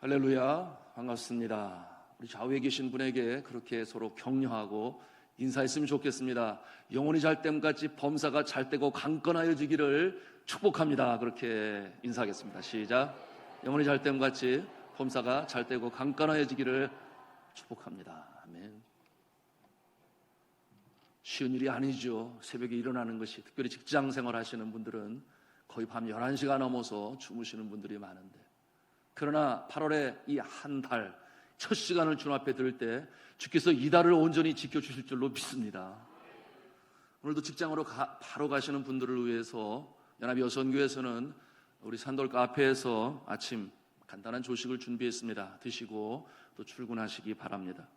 할렐루야, 반갑습니다. 우리 좌우에 계신 분에게 그렇게 서로 격려하고 인사했으면 좋겠습니다. 영혼이 잘 됨같이 범사가 잘 되고 강건하여지기를 축복합니다. 그렇게 인사하겠습니다. 시작. 영혼이 잘 됨같이 범사가 잘 되고 강건하여지기를 축복합니다. 아멘. 쉬운 일이 아니죠. 새벽에 일어나는 것이, 특별히 직장 생활 하시는 분들은 거의 밤 11시가 넘어서 주무시는 분들이 많은데, 그러나 8월의 이 한 달, 첫 시간을 주님 앞에 들을 때 주께서 이 달을 온전히 지켜주실 줄로 믿습니다. 오늘도 직장으로 바로 가시는 분들을 위해서 연합여선교에서는 우리 산돌 카페에서 아침 간단한 조식을 준비했습니다. 드시고 또 출근하시기 바랍니다.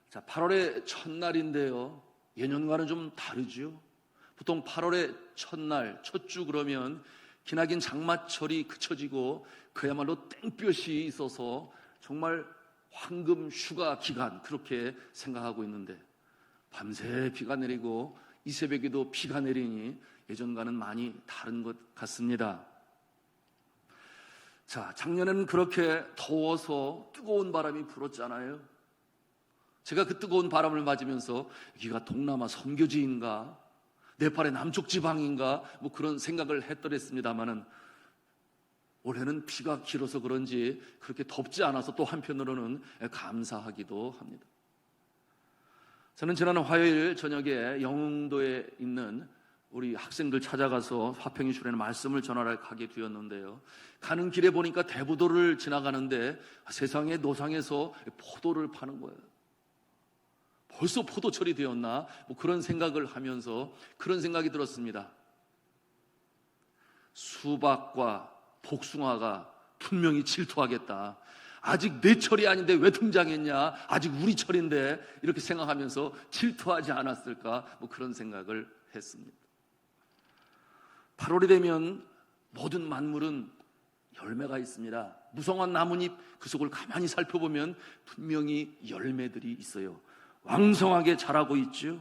자, 8월의 첫날인데요, 예년과는 좀 다르죠. 보통 8월의 첫날, 첫 주 그러면 기나긴 장마철이 그쳐지고 그야말로 땡볕이 있어서 정말 황금 휴가 기간, 그렇게 생각하고 있는데 밤새 비가 내리고 이 새벽에도 비가 내리니 예전과는 많이 다른 것 같습니다. 자, 작년에는 그렇게 더워서 뜨거운 바람이 불었잖아요. 제가 그 뜨거운 바람을 맞으면서 여기가 동남아 선교지인가, 네팔의 남쪽 지방인가, 뭐 그런 생각을 했더랬습니다만은 올해는 비가 길어서 그런지 그렇게 덥지 않아서 또 한편으로는 감사하기도 합니다. 저는 지난 화요일 저녁에 영흥도에 있는 우리 학생들 찾아가서 화평이 주례는 말씀을 전하러 가게 되었는데요, 가는 길에 보니까 대부도를 지나가는데 세상에 노상에서 포도를 파는 거예요. 벌써 포도철이 되었나? 뭐 그런 생각을 하면서 그런 생각이 들었습니다. 수박과 복숭아가 분명히 질투하겠다. 아직 내 철이 아닌데 왜 등장했냐? 아직 우리 철인데, 이렇게 생각하면서 질투하지 않았을까? 뭐 그런 생각을 했습니다. 8월이 되면 모든 만물은 열매가 있습니다. 무성한 나뭇잎 그 속을 가만히 살펴보면 분명히 열매들이 있어요. 왕성하게 자라고 있죠.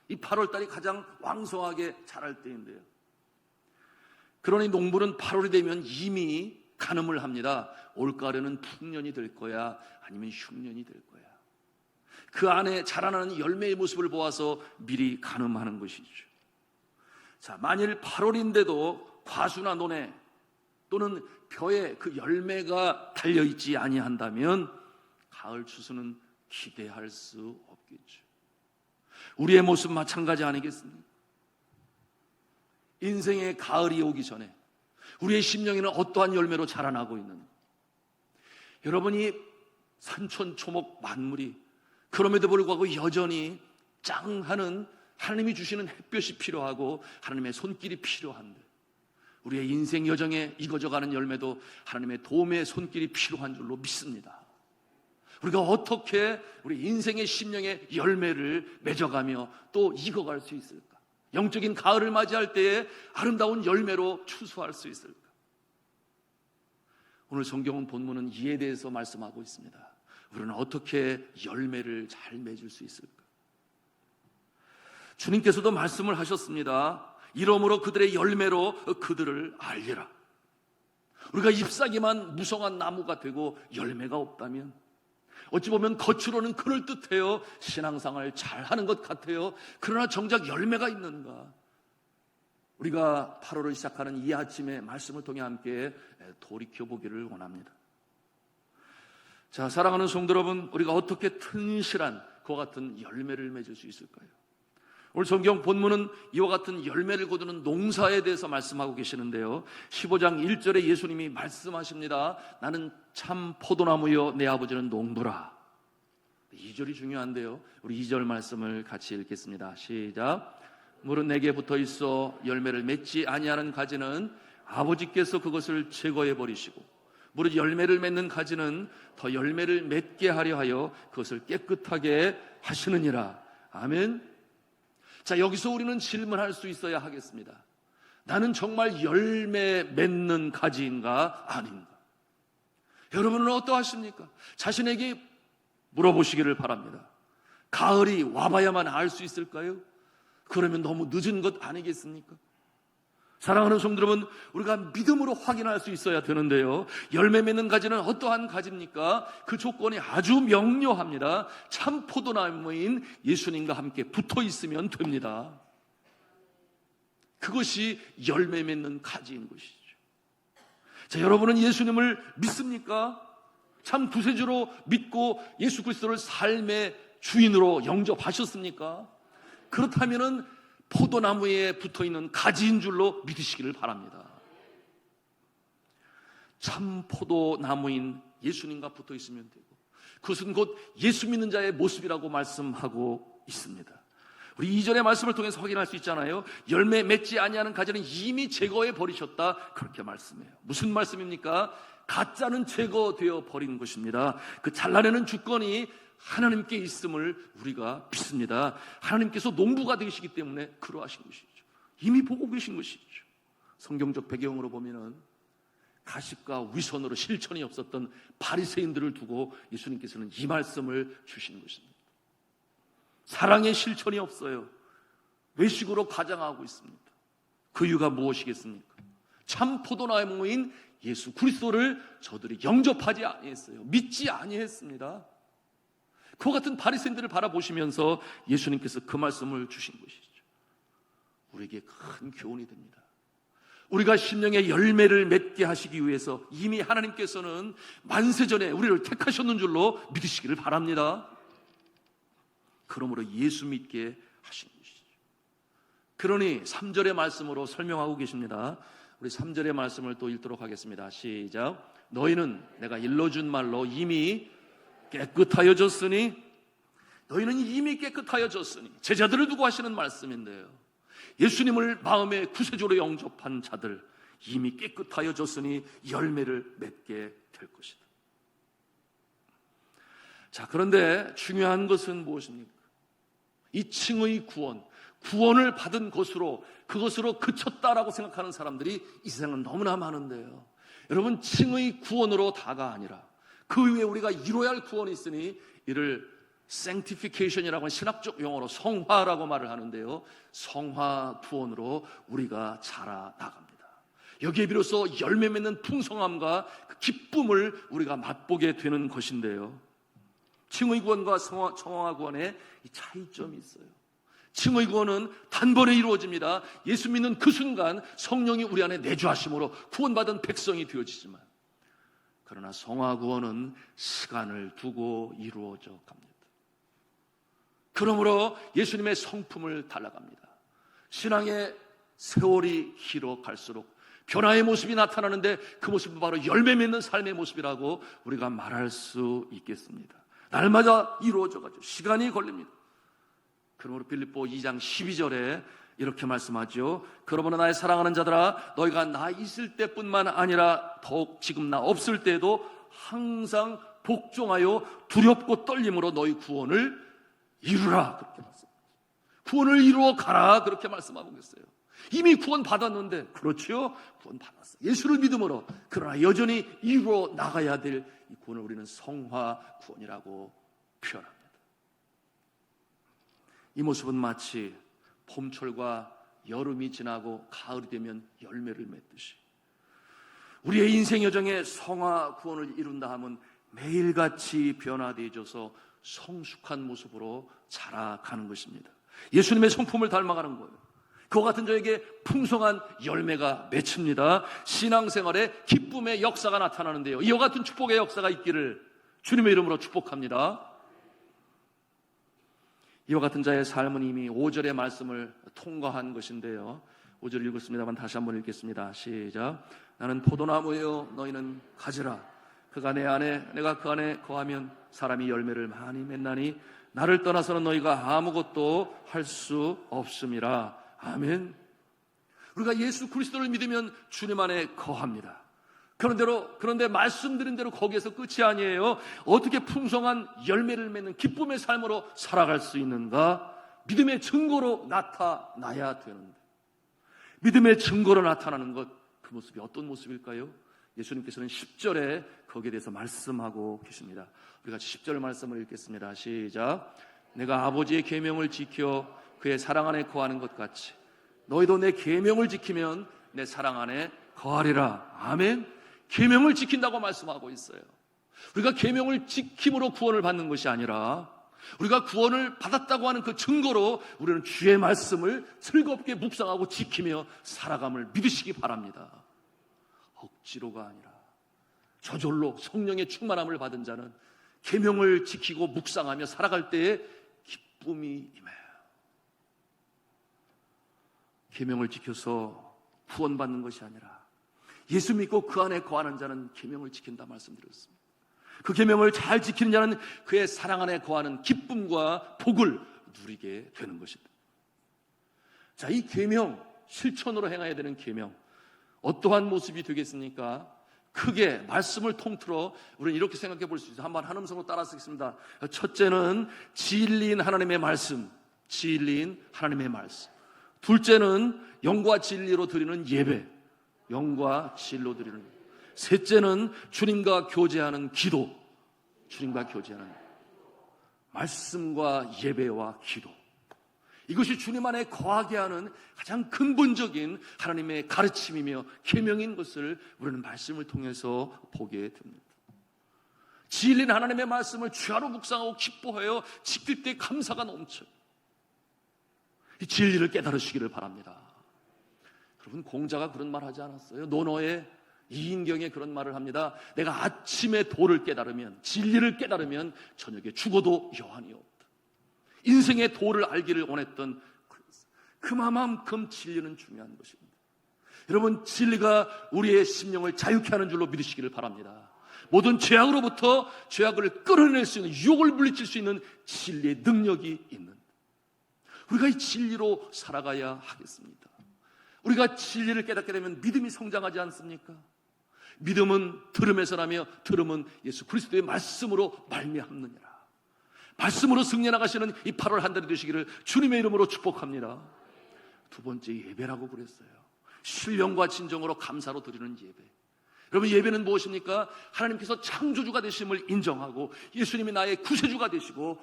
이 8월달이 가장 왕성하게 자랄 때인데요, 그러니 농부는 8월이 되면 이미 가늠을 합니다. 올가을에는 풍년이 될 거야, 아니면 흉년이 될 거야. 그 안에 자라나는 열매의 모습을 보아서 미리 가늠하는 것이죠. 자, 만일 8월인데도 과수나 논에 또는 벼에 그 열매가 달려있지 아니한다면 가을 추수는 기대할 수 없겠죠. 우리의 모습 마찬가지 아니겠습니까? 인생의 가을이 오기 전에 우리의 심령에는 어떠한 열매로 자라나고 있는가? 여러분이 산천초목 만물이 그럼에도 불구하고 여전히 짱하는 하나님이 주시는 햇볕이 필요하고 하나님의 손길이 필요한데, 우리의 인생 여정에 익어져가는 열매도 하나님의 도움의 손길이 필요한 줄로 믿습니다. 우리가 어떻게 우리 인생의 심령의 열매를 맺어가며 또 익어갈 수 있을까? 영적인 가을을 맞이할 때에 아름다운 열매로 추수할 수 있을까? 오늘 성경 본문은 이에 대해서 말씀하고 있습니다. 우리는 어떻게 열매를 잘 맺을 수 있을까? 주님께서도 말씀을 하셨습니다. 이러므로 그들의 열매로 그들을 알리라. 우리가 잎사귀만 무성한 나무가 되고 열매가 없다면 어찌 보면 겉으로는 그럴듯해요. 신앙생활 잘하는 것 같아요. 그러나 정작 열매가 있는가? 우리가 8월을 시작하는 이 아침에 말씀을 통해 함께 돌이켜보기를 원합니다. 자, 사랑하는 성도 여러분, 우리가 어떻게 튼실한 그와 같은 열매를 맺을 수 있을까요? 오늘 성경 본문은 이와 같은 열매를 거두는 농사에 대해서 말씀하고 계시는데요, 15장 1절에 예수님이 말씀하십니다. 나는 참 포도나무요 내 아버지는 농부라. 2절이 중요한데요, 우리 2절 말씀을 같이 읽겠습니다. 시작. 물은 내게 붙어 있어 열매를 맺지 아니하는 가지는 아버지께서 그것을 제거해 버리시고, 무릇 열매를 맺는 가지는 더 열매를 맺게 하려 하여 그것을 깨끗하게 하시느니라. 아멘. 자, 여기서 우리는 질문할 수 있어야 하겠습니다. 나는 정말 열매 맺는 가지인가 아닌가? 여러분은 어떠하십니까? 자신에게 물어보시기를 바랍니다. 가을이 와봐야만 알 수 있을까요? 그러면 너무 늦은 것 아니겠습니까? 사랑하는 성도 여러분, 우리가 믿음으로 확인할 수 있어야 되는데요, 열매 맺는 가지는 어떠한 가지입니까? 그 조건이 아주 명료합니다. 참 포도나무인 예수님과 함께 붙어 있으면 됩니다. 그것이 열매 맺는 가지인 것이죠. 자, 여러분은 예수님을 믿습니까? 참 구세주로 믿고 예수 그리스도를 삶의 주인으로 영접하셨습니까? 그렇다면은 포도나무에 붙어있는 가지인 줄로 믿으시기를 바랍니다. 참 포도나무인 예수님과 붙어있으면 되고, 그것은 곧 예수 믿는 자의 모습이라고 말씀하고 있습니다. 우리 이전의 말씀을 통해서 확인할 수 있잖아요. 열매 맺지 아니하는 가지는 이미 제거해 버리셨다, 그렇게 말씀해요. 무슨 말씀입니까? 가짜는 제거되어 버린 것입니다. 그 잘라내는 주권이 하나님께 있음을 우리가 믿습니다. 하나님께서 농부가 되시기 때문에 그러하신 것이죠. 이미 보고 계신 것이죠. 성경적 배경으로 보면은 가십과 위선으로 실천이 없었던 바리새인들을 두고 예수님께서는 이 말씀을 주신 것입니다. 사랑의 실천이 없어요. 외식으로 가장하고 있습니다. 그 이유가 무엇이겠습니까? 참 포도나무인 예수 그리스도를 저들이 영접하지 아니했어요. 믿지 아니했습니다. 그와 같은 바리새인들을 바라보시면서 예수님께서 그 말씀을 주신 것이죠. 우리에게 큰 교훈이 됩니다. 우리가 심령의 열매를 맺게 하시기 위해서 이미 하나님께서는 만세전에 우리를 택하셨는 줄로 믿으시기를 바랍니다. 그러므로 예수 믿게 하신 것이죠. 그러니 3절의 말씀으로 설명하고 계십니다. 우리 3절의 말씀을 또 읽도록 하겠습니다. 시작. 너희는 내가 일러준 말로 이미 깨끗하여졌으니, 너희는 이미 깨끗하여졌으니, 제자들을 두고 하시는 말씀인데요, 예수님을 마음의 구세주로 영접한 자들 이미 깨끗하여졌으니 열매를 맺게 될 것이다. 자, 그런데 중요한 것은 무엇입니까? 이 칭의 구원을 받은 것으로, 그것으로 그쳤다라고 생각하는 사람들이 이 세상은 너무나 많은데요, 여러분, 칭의 구원으로 다가 아니라 그 위에 우리가 이루어야 할 구원이 있으니 이를 sanctification이라고 하는 신학적 용어로 성화라고 말을 하는데요, 성화 구원으로 우리가 자라나갑니다. 여기에 비로소 열매 맺는 풍성함과 그 기쁨을 우리가 맛보게 되는 것인데요, 칭의 구원과 성화 구원에 이 차이점이 있어요. 칭의 구원은 단번에 이루어집니다. 예수 믿는 그 순간 성령이 우리 안에 내주하심으로 구원받은 백성이 되어지지만, 그러나 성화 구원은 시간을 두고 이루어져 갑니다. 그러므로 예수님의 성품을 달라갑니다. 신앙의 세월이 길어 갈수록 변화의 모습이 나타나는데, 그 모습은 바로 열매 맺는 삶의 모습이라고 우리가 말할 수 있겠습니다. 날마다 이루어져가지고 시간이 걸립니다. 그러므로 빌립보 2장 12절에 이렇게 말씀하죠. 그러므로 나의 사랑하는 자들아, 너희가 나 있을 때뿐만 아니라 더욱 지금 나 없을 때도 항상 복종하여 두렵고 떨림으로 너희 구원을 이루라, 그렇게 말씀합니다. 구원을 이루어 가라, 그렇게 말씀하고 계세요. 이미 구원 받았는데, 그렇죠? 구원 받았어요. 예수를 믿음으로. 그러나 여전히 이루어 나가야 될 이 구원을 우리는 성화 구원이라고 표현합니다. 이 모습은 마치 봄철과 여름이 지나고 가을이 되면 열매를 맺듯이 우리의 인생 여정에 성화 구원을 이룬다 하면 매일같이 변화되어져서 성숙한 모습으로 자라가는 것입니다. 예수님의 성품을 닮아가는 거예요. 그와 같은 저에게 풍성한 열매가 맺힙니다. 신앙생활에 기쁨의 역사가 나타나는데요, 이와 같은 축복의 역사가 있기를 주님의 이름으로 축복합니다. 이와 같은 자의 삶은 이미 5절의 말씀을 통과한 것인데요, 5절 읽었습니다만 다시 한번 읽겠습니다. 시작. 나는 포도나무요 너희는 가지라. 그가 내 안에 내가 그 안에 거하면 사람이 열매를 많이 맺나니 나를 떠나서는 너희가 아무것도 할 수 없음이라. 아멘. 우리가 예수 그리스도를 믿으면 주님 안에 거합니다. 그런데 말씀드린 대로 거기에서 끝이 아니에요. 어떻게 풍성한 열매를 맺는 기쁨의 삶으로 살아갈 수 있는가? 믿음의 증거로 나타나야 되는데, 믿음의 증거로 나타나는 것, 그 모습이 어떤 모습일까요? 예수님께서는 10절에 거기에 대해서 말씀하고 계십니다. 우리 같이 10절 말씀을 읽겠습니다. 시작. 내가 아버지의 계명을 지켜 그의 사랑 안에 거하는 것 같이 너희도 내 계명을 지키면 내 사랑 안에 거하리라. 아멘. 계명을 지킨다고 말씀하고 있어요. 우리가 계명을 지킴으로 구원을 받는 것이 아니라 우리가 구원을 받았다고 하는 그 증거로 우리는 주의 말씀을 즐겁게 묵상하고 지키며 살아감을 믿으시기 바랍니다. 억지로가 아니라 저절로 성령의 충만함을 받은 자는 계명을 지키고 묵상하며 살아갈 때에 기쁨이 임해요. 계명을 지켜서 구원받는 것이 아니라 예수 믿고 그 안에 거하는 자는 계명을 지킨다 말씀드렸습니다. 그 계명을 잘 지키는 자는 그의 사랑 안에 거하는 기쁨과 복을 누리게 되는 것입니다. 자, 이 계명, 실천으로 행해야 되는 계명, 어떠한 모습이 되겠습니까? 크게 말씀을 통틀어 우리는 이렇게 생각해 볼 수 있어요. 한번 한 음성으로 따라 쓰겠습니다. 첫째는 진리인 하나님의 말씀, 진리인 하나님의 말씀. 둘째는 영과 진리로 드리는 예배, 영과 진리로 드리는 예배. 셋째는 주님과 교제하는 기도, 주님과 교제하는 말씀과 예배와 기도. 이것이 주님 안에 거하게 하는 가장 근본적인 하나님의 가르침이며 계명인 것을 우리는 말씀을 통해서 보게 됩니다. 진리는 하나님의 말씀을 주야로 묵상하고 기뻐하여 지킬 때 감사가 넘쳐요. 이 진리를 깨달으시기를 바랍니다. 여러분, 공자가 그런 말 하지 않았어요? 논어에 이인경에 그런 말을 합니다. 내가 아침에 도를 깨달으면, 진리를 깨달으면 저녁에 죽어도 여한이 없다. 인생의 도를 알기를 원했던 그만큼 진리는 중요한 것입니다. 여러분, 진리가 우리의 심령을 자유케 하는 줄로 믿으시기를 바랍니다. 모든 죄악으로부터 죄악을 끌어낼 수 있는, 유혹을 물리칠 수 있는 진리의 능력이 있는, 우리가 이 진리로 살아가야 하겠습니다. 우리가 진리를 깨닫게 되면 믿음이 성장하지 않습니까? 믿음은 들음에서 나며 들음은 예수 그리스도의 말씀으로 말미암느니라. 말씀으로 승리해 나가시는 이 8월 한 달이 되시기를 주님의 이름으로 축복합니다. 두 번째, 예배라고 그랬어요. 신령과 진정으로 감사로 드리는 예배. 여러분, 예배는 무엇입니까? 하나님께서 창조주가 되심을 인정하고 예수님이 나의 구세주가 되시고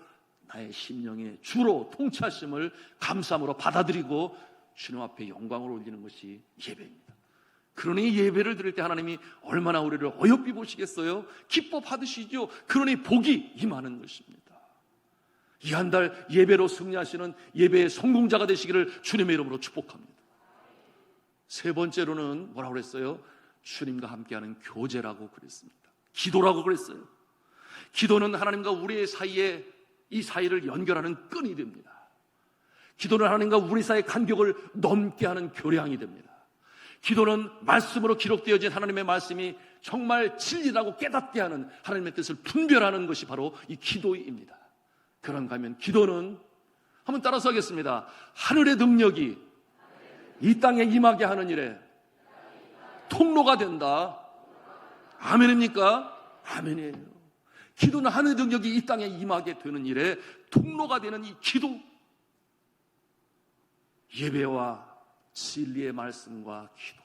나의 심령의 주로 통치하심을 감사함으로 받아들이고 주님 앞에 영광을 올리는 것이 예배입니다. 그러니 예배를 드릴 때 하나님이 얼마나 우리를 어여삐 보시겠어요? 기뻐 받으시죠. 그러니 복이 임하는 것입니다. 이 한 달 예배로 승리하시는 예배의 성공자가 되시기를 주님의 이름으로 축복합니다. 세 번째로는 뭐라고 그랬어요? 주님과 함께하는 교제라고 그랬습니다. 기도라고 그랬어요. 기도는 하나님과 우리의 사이에 이 사이를 연결하는 끈이 됩니다. 기도는 하나님과 우리 사이의 간격을 넘게 하는 교량이 됩니다. 기도는 말씀으로 기록되어진 하나님의 말씀이 정말 진리라고 깨닫게 하는 하나님의 뜻을 분별하는 것이 바로 이 기도입니다. 그런가 하면 기도는, 한번 따라서 하겠습니다. 하늘의 능력이 이 땅에 임하게 하는 일에 통로가 된다. 아멘입니까? 아멘이에요. 기도는 하늘의 능력이 이 땅에 임하게 되는 일에 통로가 되는 이 기도, 예배와 진리의 말씀과 기도,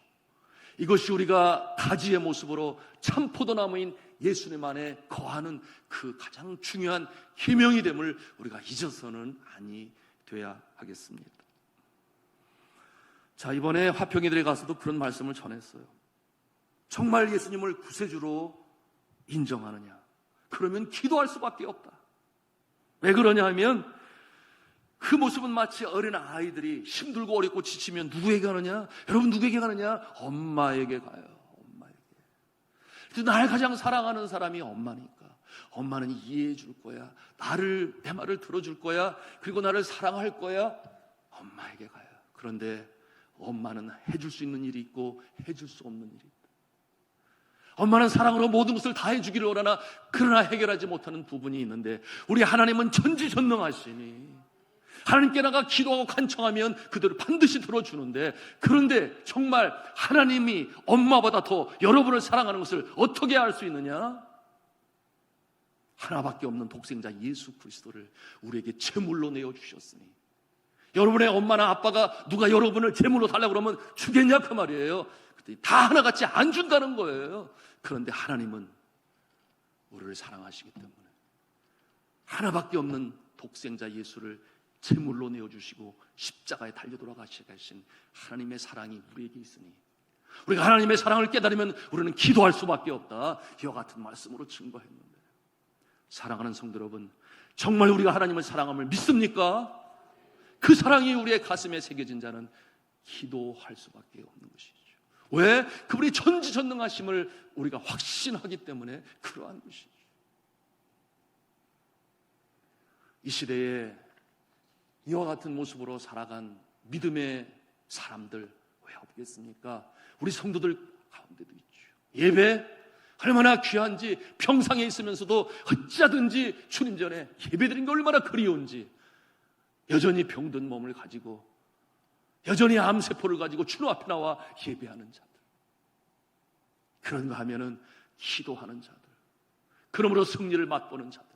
이것이 우리가 가지의 모습으로 참 포도나무인 예수님 안에 거하는 그 가장 중요한 계명이 됨을 우리가 잊어서는 아니 돼야 하겠습니다. 자, 이번에 화평이들에 가서도 그런 말씀을 전했어요. 정말 예수님을 구세주로 인정하느냐? 그러면 기도할 수밖에 없다. 왜 그러냐 하면 그 모습은 마치 어린 아이들이 힘들고 어렵고 지치면 누구에게 가느냐? 여러분, 누구에게 가느냐? 엄마에게 가요. 엄마에게. 날 가장 사랑하는 사람이 엄마니까 엄마는 이해해 줄 거야. 내 말을 들어줄 거야. 그리고 나를 사랑할 거야. 엄마에게 가요. 그런데 엄마는 해줄 수 있는 일이 있고 해줄 수 없는 일이 있다. 엄마는 사랑으로 모든 것을 다 해주기를 원하나 그러나 해결하지 못하는 부분이 있는데 우리 하나님은 전지전능하시니 하나님께 나가 기도하고 간청하면 그들을 반드시 들어주는데, 그런데 정말 하나님이 엄마보다 더 여러분을 사랑하는 것을 어떻게 알 수 있느냐? 하나밖에 없는 독생자 예수 그리스도를 우리에게 제물로 내어주셨으니, 여러분의 엄마나 아빠가 누가 여러분을 제물로 달라고 그러면 주겠냐 그 말이에요. 다 하나같이 안 준다는 거예요. 그런데 하나님은 우리를 사랑하시기 때문에 하나밖에 없는 독생자 예수를 제물로 내어주시고 십자가에 달려 돌아가신 하나님의 사랑이 우리에게 있으니 우리가 하나님의 사랑을 깨달으면 우리는 기도할 수밖에 없다. 이와 같은 말씀으로 증거했는데, 사랑하는 성도 여러분, 정말 우리가 하나님을 사랑함을 믿습니까? 그 사랑이 우리의 가슴에 새겨진 자는 기도할 수밖에 없는 것이죠. 왜? 그분이 전지전능하심을 우리가 확신하기 때문에 그러한 것이죠. 이 시대에 이와 같은 모습으로 살아간 믿음의 사람들 왜 없겠습니까? 우리 성도들 가운데도 있죠. 예배 얼마나 귀한지, 평상에 있으면서도 어찌하든지 주님 전에 예배드린 게 얼마나 그리운지, 여전히 병든 몸을 가지고 여전히 암세포를 가지고 주님 앞에 나와 예배하는 자들, 그런가 하면은 기도하는 자들, 그러므로 승리를 맛보는 자들.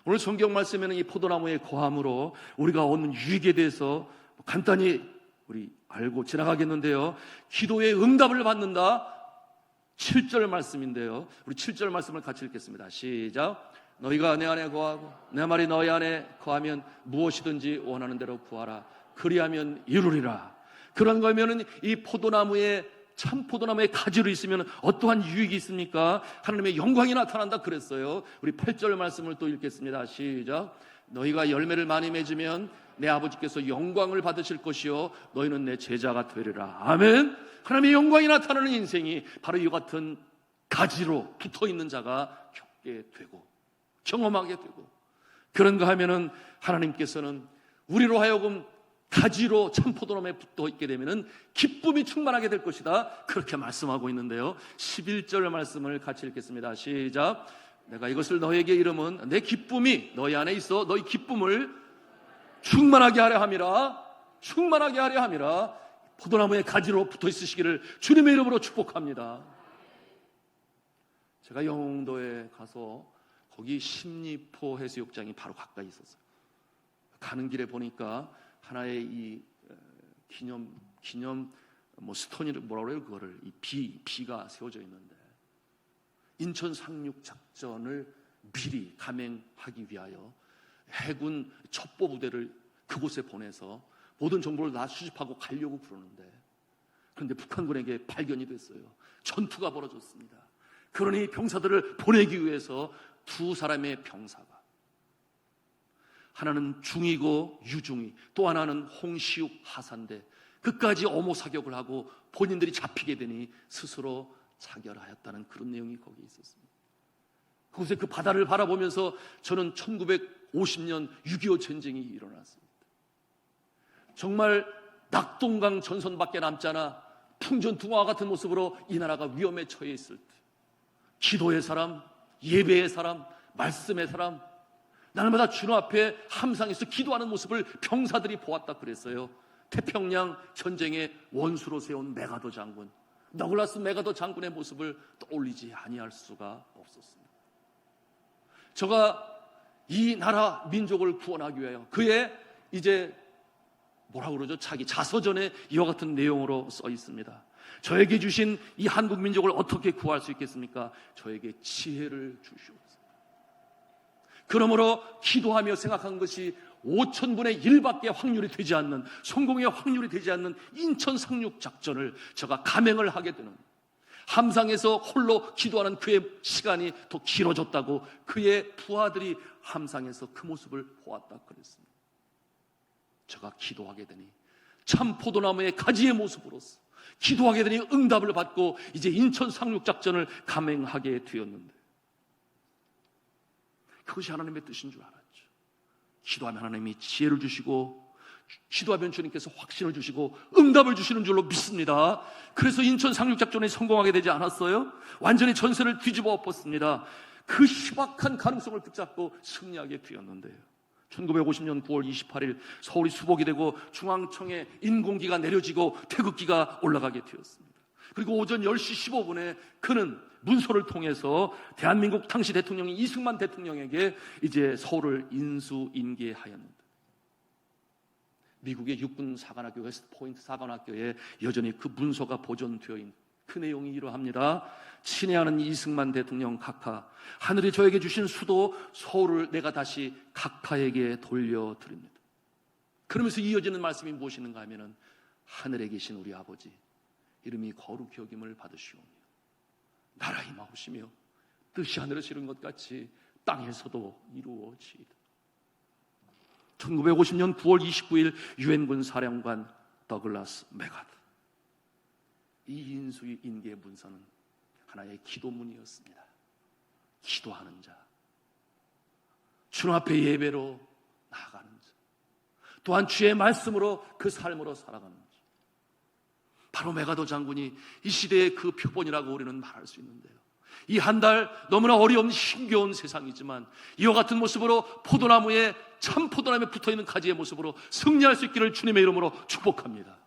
오늘 성경 말씀에는 이 포도나무의 고함으로 우리가 얻는 유익에 대해서 간단히 우리 알고 지나가겠는데요, 기도의 응답을 받는다. 7절 말씀인데요, 우리 7절 말씀을 같이 읽겠습니다. 시작. 너희가 내 안에 거하고 내 말이 너희 안에 거하면 무엇이든지 원하는 대로 구하라. 그리하면 이루리라. 그런 거면은 이 포도나무에, 참 포도나무의 가지로 있으면 어떠한 유익이 있습니까? 하나님의 영광이 나타난다 그랬어요. 우리 8절 말씀을 또 읽겠습니다. 시작. 너희가 열매를 많이 맺으면 내 아버지께서 영광을 받으실 것이요 너희는 내 제자가 되리라. 아멘. 하나님의 영광이 나타나는 인생이 바로 이 같은 가지로 붙어있는 자가 겪게 되고 경험하게 되고, 그런가 하면은 하나님께서는 우리로 하여금 가지로 참 포도나무에 붙어 있게 되면은 기쁨이 충만하게 될 것이다, 그렇게 말씀하고 있는데요, 11절 말씀을 같이 읽겠습니다. 시작. 내가 이것을 너에게 이름은 내 기쁨이 너희 안에 있어 너희 기쁨을 충만하게 하려 함이라. 충만하게 하려 함이라. 포도나무의 가지로 붙어 있으시기를 주님의 이름으로 축복합니다. 제가 영흥도에 가서 거기 십리포 해수욕장이 바로 가까이 있었어요. 가는 길에 보니까 하나의 이 기념 뭐 스톤이를 뭐라 그래요? 그거를 이 비가 세워져 있는데, 인천 상륙 작전을 미리 감행하기 위하여 해군 첩보 부대를 그곳에 보내서 모든 정보를 다 수집하고 가려고 그러는데, 그런데 북한군에게 발견이 됐어요. 전투가 벌어졌습니다. 그러니 병사들을 보내기 위해서 두 사람의 병사가, 하나는 중이고 유중이, 또 하나는 홍시욱 하사인데 끝까지 엄호 사격을 하고 본인들이 잡히게 되니 스스로 자결하였다는 그런 내용이 거기에 있었습니다. 그곳에 그 바다를 바라보면서 저는 1950년 6.25 전쟁이 일어났습니다. 정말 낙동강 전선밖에 남잖아. 풍전등화와 같은 모습으로 이 나라가 위험에 처해 있을 때, 기도의 사람, 예배의 사람, 말씀의 사람, 날마다 주님 앞에 함상에서 기도하는 모습을 병사들이 보았다 그랬어요. 태평양 전쟁의 원수로 세운 메가더 장군, 너글라스 메가더 장군의 모습을 떠올리지 아니할 수가 없었습니다. 저가 이 나라 민족을 구원하기 위하여 그의 이제 뭐라고 그러죠? 자기 자서전에 이와 같은 내용으로 써 있습니다. 저에게 주신 이 한국 민족을 어떻게 구할 수 있겠습니까? 저에게 지혜를 주시옵소서. 그러므로 기도하며 생각한 것이 5,000분의 1밖에 확률이 되지 않는, 성공의 확률이 되지 않는 인천 상륙 작전을 제가 감행을 하게 되는, 함상에서 홀로 기도하는 그의 시간이 더 길어졌다고 그의 부하들이 함상에서 그 모습을 보았다 그랬습니다. 제가 기도하게 되니 참 포도나무의 가지의 모습으로서 기도하게 되니 응답을 받고 이제 인천 상륙 작전을 감행하게 되었는데, 그것이 하나님의 뜻인 줄 알았죠. 기도하면 하나님이 지혜를 주시고, 기도하면 주님께서 확신을 주시고 응답을 주시는 줄로 믿습니다. 그래서 인천 상륙작전에 성공하게 되지 않았어요? 완전히 전세를 뒤집어 엎었습니다. 그 희박한 가능성을 붙잡고 승리하게 되었는데요, 1950년 9월 28일 서울이 수복이 되고 중앙청에 인공기가 내려지고 태극기가 올라가게 되었습니다. 그리고 오전 10시 15분에 그는 문서를 통해서 대한민국 당시 대통령인 이승만 대통령에게 이제 서울을 인수인계하였는데, 미국의 육군 사관학교 웨스트포인트 사관학교에 여전히 그 문서가 보존되어 있는 그 내용이 이러합니다. 친애하는 이승만 대통령 각하, 하늘이 저에게 주신 수도 서울을 내가 다시 각하에게 돌려드립니다. 그러면서 이어지는 말씀이 무엇인가 하면은, 하늘에 계신 우리 아버지, 이름이 거룩히 여김을 받으시오며 나라 임하옵시며 뜻이 하늘에서 이룬 것 같이 땅에서도 이루어지이다. 1950년 9월 29일 유엔군 사령관 더글라스 맥아더, 이 인수위 인계 문서는 하나의 기도문이었습니다. 기도하는 자, 주님 앞에 예배로 나아가는 자, 또한 주의 말씀으로 그 삶으로 살아가는 자, 바로 맥아더 장군이 이 시대의 그 표본이라고 우리는 말할 수 있는데요. 이 한 달 너무나 어려운 힘겨운 세상이지만 이와 같은 모습으로 포도나무에, 참 포도나무에 붙어있는 가지의 모습으로 승리할 수 있기를 주님의 이름으로 축복합니다.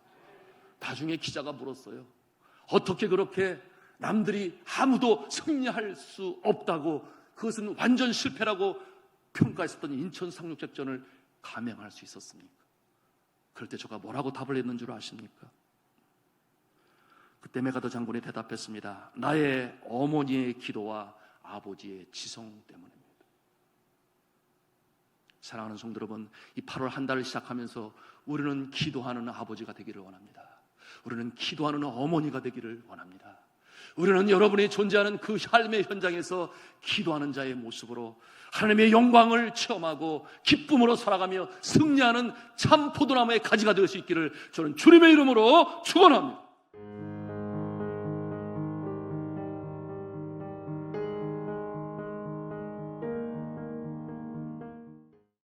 나중에 기자가 물었어요. 어떻게 그렇게 남들이 아무도 승리할 수 없다고, 그것은 완전 실패라고 평가했었던 인천 상륙작전을 감행할 수 있었습니까? 그럴 때 제가 뭐라고 답을 했는 줄 아십니까? 그때 맥아더 장군이 대답했습니다. 나의 어머니의 기도와 아버지의 지성 때문입니다. 사랑하는 성도 여러분, 이 8월 한 달을 시작하면서 우리는 기도하는 아버지가 되기를 원합니다. 우리는 기도하는 어머니가 되기를 원합니다. 우리는 여러분이 존재하는 그 삶의 현장에서 기도하는 자의 모습으로 하나님의 영광을 체험하고 기쁨으로 살아가며 승리하는 참 포도나무의 가지가 될 수 있기를 저는 주님의 이름으로 축원합니다.